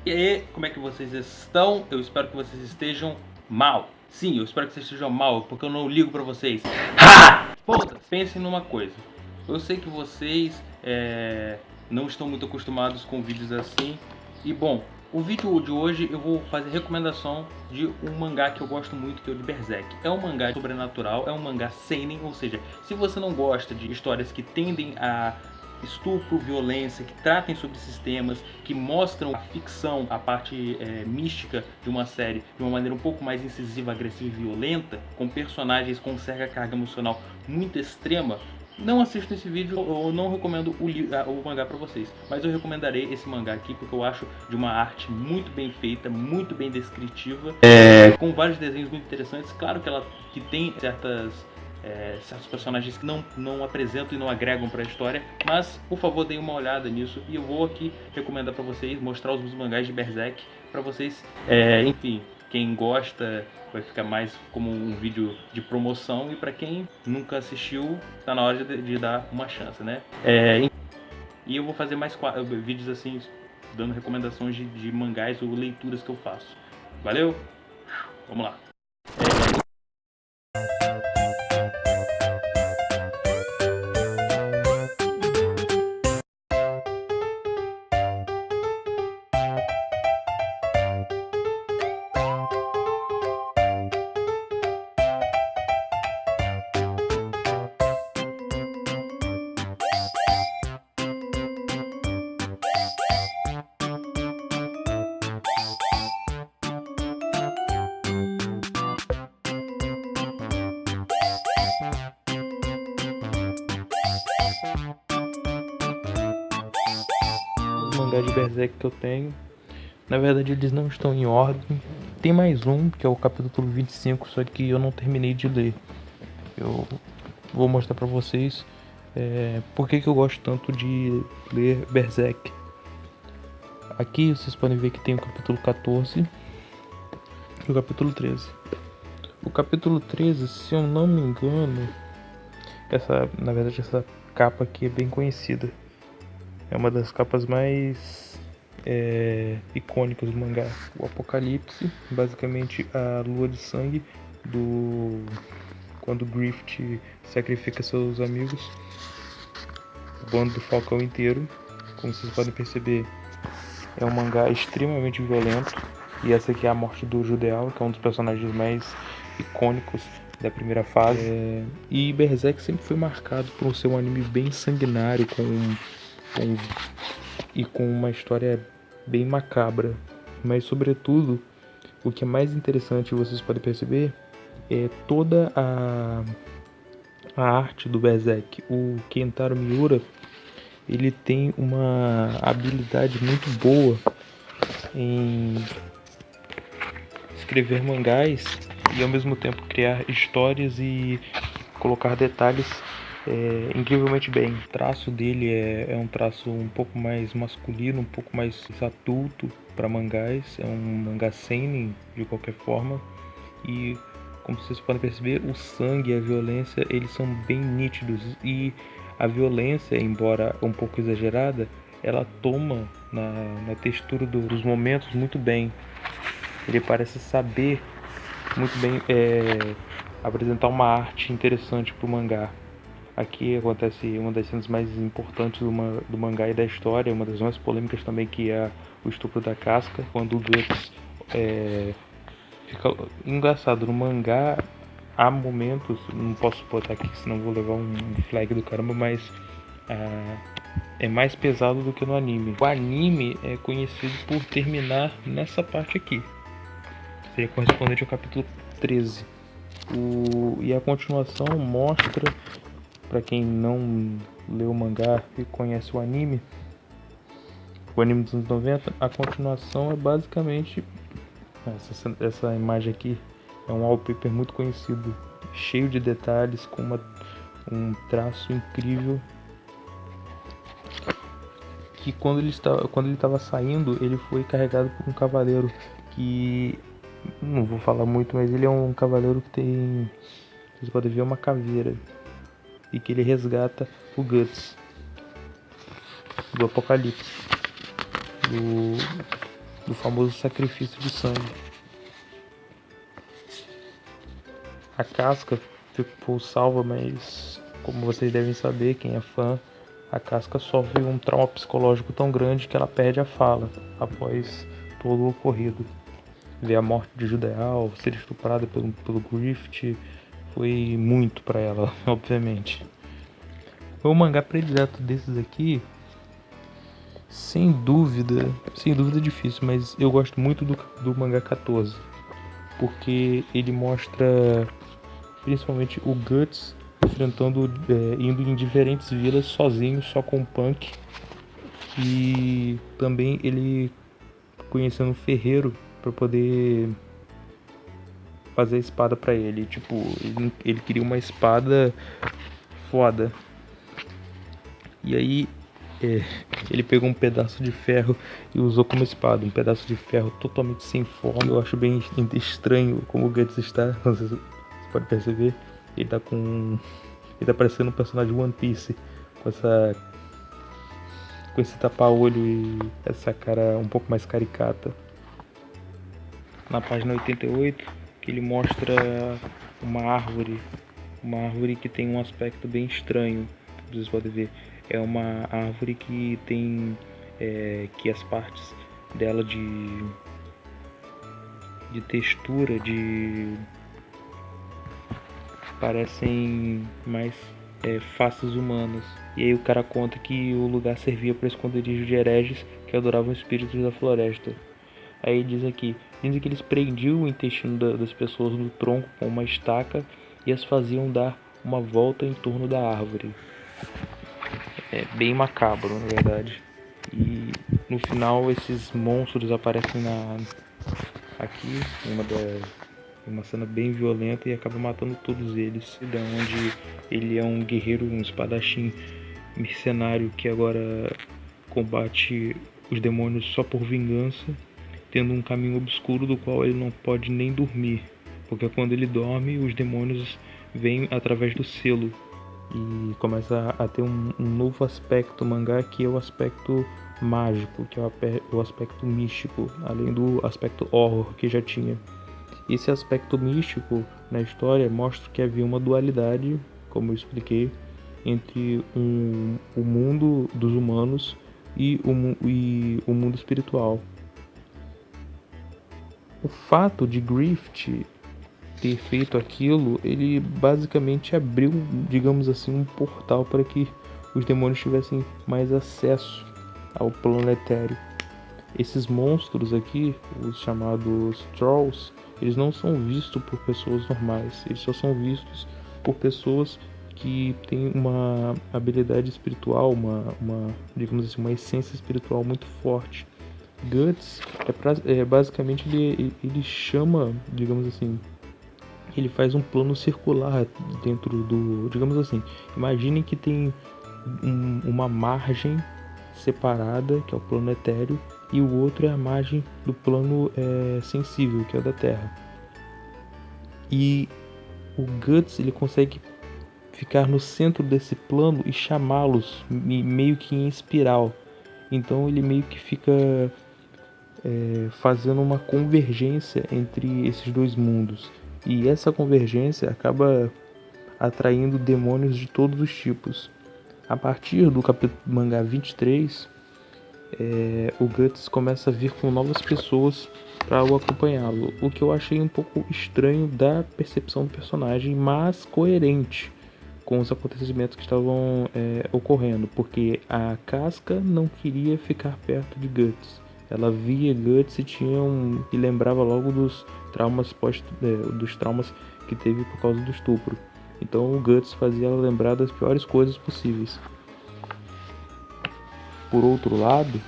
E aí, como é que vocês estão? Eu espero que vocês estejam mal. Sim, eu espero que vocês estejam mal, porque eu não ligo pra vocês. Foda-se. Pensem numa coisa. Eu sei que vocês não estão muito acostumados com vídeos assim. E bom, o vídeo de hoje eu vou fazer recomendação de um mangá que eu gosto muito, que é o de Berserk. É um mangá sobrenatural, é um mangá seinen, ou seja, se você não gosta de histórias que tendem a estupro, violência, que tratem sobre sistemas, que mostram a ficção, a parte mística de uma série de uma maneira um pouco mais incisiva, agressiva e violenta, com personagens com certa carga emocional muito extrema, não assistam esse vídeo, eu não recomendo o mangá pra vocês, mas eu recomendarei esse mangá aqui porque eu acho de uma arte muito bem feita, muito bem descritiva, com vários desenhos muito interessantes. Claro que ela que tem certos personagens que não apresentam e não agregam para a história, mas por favor deem uma olhada nisso e eu vou aqui recomendar para vocês, mostrar os mangás de Berserk para vocês, enfim, quem gosta vai ficar mais como um vídeo de promoção e para quem nunca assistiu tá na hora de dar uma chance, né? E eu vou fazer mais vídeos assim dando recomendações de mangás ou leituras que eu faço. Valeu? Vamos lá. Os mangás de Berserk que eu tenho, na verdade eles não estão em ordem. Tem mais um, que é o capítulo 25, só que eu não terminei de ler. Eu vou mostrar pra vocês por que eu gosto tanto de ler Berserk. Aqui vocês podem ver que tem o capítulo 14 e o capítulo 13. O capítulo 13, se eu não me engano, na verdade essa capa aqui é bem conhecida. É uma das capas mais icônicas do mangá. O Apocalipse, basicamente a lua de sangue quando Griffith sacrifica seus amigos, o bando do Falcão inteiro. Como vocês podem perceber, é um mangá extremamente violento. E essa aqui é a morte do Judeal, que é um dos personagens mais icônicos da primeira fase. E Berserk sempre foi marcado por ser um anime bem sanguinário, com uma história bem macabra. Mas sobretudo, o que é mais interessante, vocês podem perceber, é toda a arte do Berserk. O Kentaro Miura, ele tem uma habilidade muito boa em escrever mangás e ao mesmo tempo criar histórias e colocar detalhes incrivelmente bem. O traço dele é um traço um pouco mais masculino, um pouco mais adulto para mangás. É um mangá seinen de qualquer forma. E como vocês podem perceber, o sangue e a violência eles são bem nítidos. E a violência, embora um pouco exagerada, ela toma na textura dos momentos muito bem. Ele parece saber muito bem apresentar uma arte interessante para o mangá. Aqui acontece uma das cenas mais importantes do mangá e da história, uma das mais polêmicas também, que é o estupro da casca, quando o Guts fica engraçado. No mangá há momentos, não posso botar aqui senão vou levar um flag do caramba, mas é mais pesado do que no anime. O anime é conhecido por terminar nessa parte aqui, seria correspondente ao capítulo 13. E a continuação mostra, para quem não leu o mangá e conhece o anime dos anos 90, a continuação é basicamente essa imagem aqui. É um wallpaper muito conhecido, cheio de detalhes, com um traço incrível. Que quando ele estava saindo, ele foi carregado por um cavaleiro que não vou falar muito, mas ele é um cavaleiro que tem, vocês podem ver, uma caveira, e que ele resgata o Guts do Apocalipse. do famoso sacrifício de sangue. A Casca ficou salva, mas como vocês devem saber, quem é fã, a Casca sofre um trauma psicológico tão grande que ela perde a fala após todo o ocorrido. Ver a morte de Judeal, ser estuprada pelo Griffith, foi muito pra ela, obviamente. O mangá predileto desses aqui, sem dúvida difícil, mas eu gosto muito do mangá 14, porque ele mostra principalmente o Guts enfrentando, indo em diferentes vilas sozinho, só com o Punk, e também ele conhecendo o ferreiro para poder fazer a espada para ele. Tipo, ele queria uma espada foda. E aí ele pegou um pedaço de ferro e usou como espada. Um pedaço de ferro totalmente sem forma. Eu acho bem estranho como o Guts está. Não sei se você pode perceber. Ele tá com... Ele tá parecendo um personagem de One Piece. Com esse tapa-olho e essa cara um pouco mais caricata. Na página 88, que ele mostra uma árvore que tem um aspecto bem estranho. Vocês podem ver, é uma árvore que tem que as partes dela de textura, parecem mais faces humanas. E aí o cara conta que o lugar servia para esconderijo de hereges que adoravam espíritos da floresta. Aí dizem que eles prendiam o intestino das pessoas no tronco com uma estaca e as faziam dar uma volta em torno da árvore. É bem macabro, na verdade. E no final esses monstros aparecem aqui, uma cena bem violenta, e acaba matando todos eles. Da onde ele é um guerreiro, um espadachim mercenário que agora combate os demônios só por vingança, tendo um caminho obscuro do qual ele não pode nem dormir, porque quando ele dorme, os demônios vêm através do selo. E começa a ter um novo aspecto mangá, que é o aspecto mágico, que é o aspecto místico, além do aspecto horror que já tinha. Esse aspecto místico na história mostra que havia uma dualidade, como eu expliquei, entre o mundo dos humanos e o mundo espiritual. O fato de Griffith ter feito aquilo, ele basicamente abriu, digamos assim, um portal para que os demônios tivessem mais acesso ao plano etéreo. Esses monstros aqui, os chamados Trolls, eles não são vistos por pessoas normais, eles só são vistos por pessoas que têm uma habilidade espiritual, digamos assim, uma essência espiritual muito forte. Guts basicamente ele chama, digamos assim, ele faz um plano circular dentro do, digamos assim, imaginem que tem uma margem separada, que é o plano etéreo, e o outro é a margem do plano sensível, que é o da Terra. E o Guts, ele consegue ficar no centro desse plano e chamá-los meio que em espiral. Então ele meio que fica fazendo uma convergência entre esses dois mundos. E essa convergência acaba atraindo demônios de todos os tipos. A partir do capítulo mangá 23, o Guts começa a vir com novas pessoas para o acompanhá-lo, o que eu achei um pouco estranho da percepção do personagem, mas coerente com os acontecimentos que estavam ocorrendo, porque a Casca não queria ficar perto de Guts. Ela via Guts e lembrava logo dos traumas dos traumas que teve por causa do estupro. Então o Guts fazia ela lembrar das piores coisas possíveis. Por outro lado,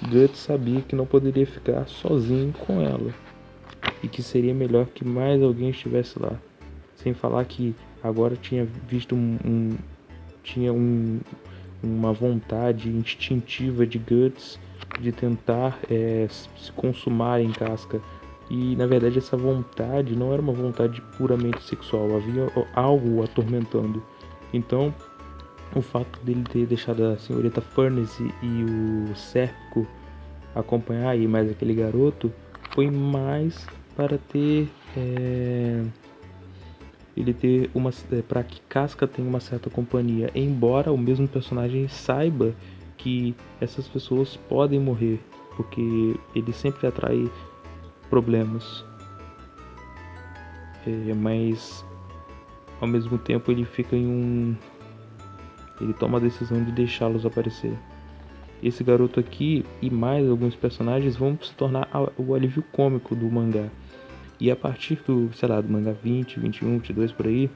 Guts sabia que não poderia ficar sozinho com ela e que seria melhor que mais alguém estivesse lá. Sem falar que agora tinha visto uma vontade instintiva de Guts de tentar se consumar em Casca. E na verdade essa vontade não era uma vontade puramente sexual, havia algo o atormentando. Então o fato dele ter deixado a senhorita Furnace e o Serpico acompanhar aí mais aquele garoto foi mais para ter ele ter uma para que Casca tenha uma certa companhia, embora o mesmo personagem saiba que essas pessoas podem morrer, porque ele sempre atrai problemas, mas ao mesmo tempo ele fica ele toma a decisão de deixá-los aparecer. Esse garoto aqui e mais alguns personagens vão se tornar o alívio cômico do mangá. E a partir do, sei lá, do mangá 20, 21, 22 por aí,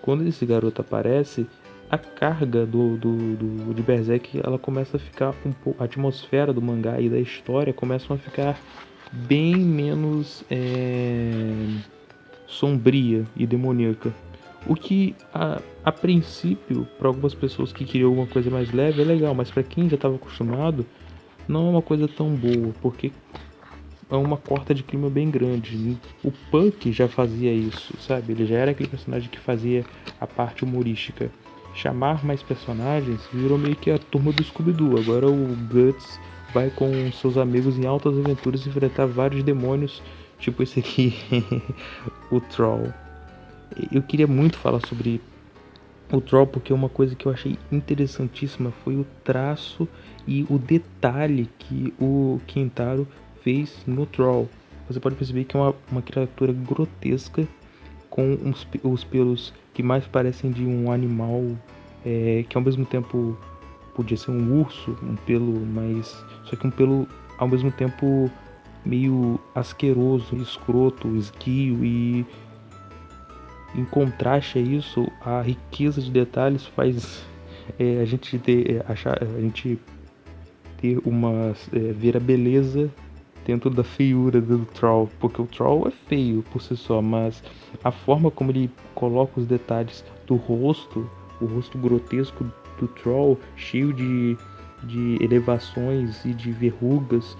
quando esse garoto aparece, a carga de Berserk ela começa a ficar um pouco, a atmosfera do mangá e da história começam a ficar bem menos sombria e demoníaca. O que a princípio, para algumas pessoas que queriam alguma coisa mais leve, é legal, mas para quem já estava acostumado, não é uma coisa tão boa, porque é uma corta de clima bem grande. O Punk já fazia isso, sabe? Ele já era aquele personagem que fazia a parte humorística. Chamar mais personagens virou meio que a turma do Scooby-Doo. Agora o Guts vai com seus amigos em altas aventuras enfrentar vários demônios, tipo esse aqui, o Troll. Eu queria muito falar sobre o Troll porque uma coisa que eu achei interessantíssima foi o traço e o detalhe que o Kentaro fez no Troll. Você pode perceber que é uma criatura grotesca com os pelos que mais parecem de um animal, que ao mesmo tempo podia ser um urso, um pelo mais, só que um pelo ao mesmo tempo meio asqueroso, escroto, esguio, e em contraste a isso, a riqueza de detalhes faz a gente a gente ter ver a beleza dentro da feiura do Troll, porque o Troll é feio por si só, mas a forma como ele coloca os detalhes do rosto, o rosto grotesco do Troll, cheio de elevações e de verrugas,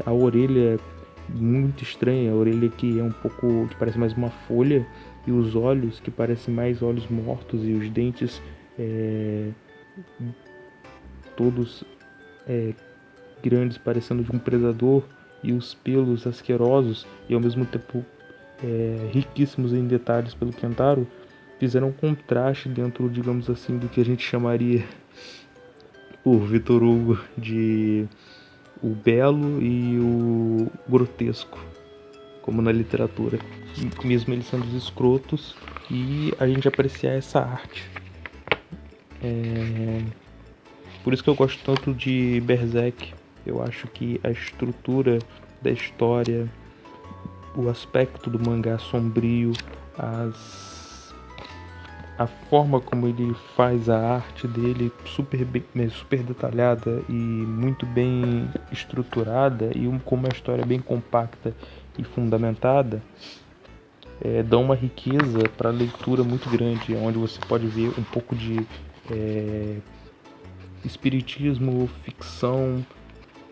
a orelha muito estranha, a orelha que é um pouco, que parece mais uma folha, e os olhos que parecem mais olhos mortos, e os dentes todos grandes, parecendo de um predador, e os pelos asquerosos e ao mesmo tempo riquíssimos em detalhes pelo Kentaro, fizeram um contraste dentro, digamos assim, do que a gente chamaria por Vitor Hugo de o belo e o grotesco, como na literatura, mesmo eles sendo os escrotos, e a gente apreciar essa arte. Por isso que eu gosto tanto de Berserk. Eu acho que a estrutura da história, o aspecto do mangá sombrio, a forma como ele faz a arte dele super detalhada e muito bem estruturada, e com uma história bem compacta e fundamentada, dão uma riqueza para a leitura muito grande, onde você pode ver um pouco de espiritismo, ficção,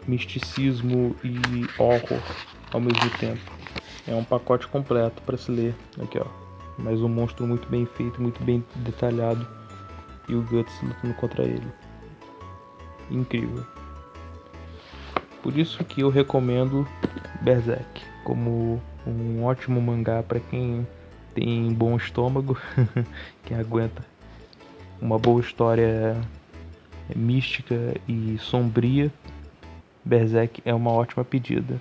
misticismo e horror ao mesmo tempo. É um pacote completo para se ler. Aqui, ó. Mais um monstro muito bem feito, muito bem detalhado, e o Guts lutando contra ele. Incrível. Por isso que eu recomendo Berserk como um ótimo mangá para quem tem bom estômago, quem aguenta uma boa história mística e sombria. Berserk é uma ótima pedida.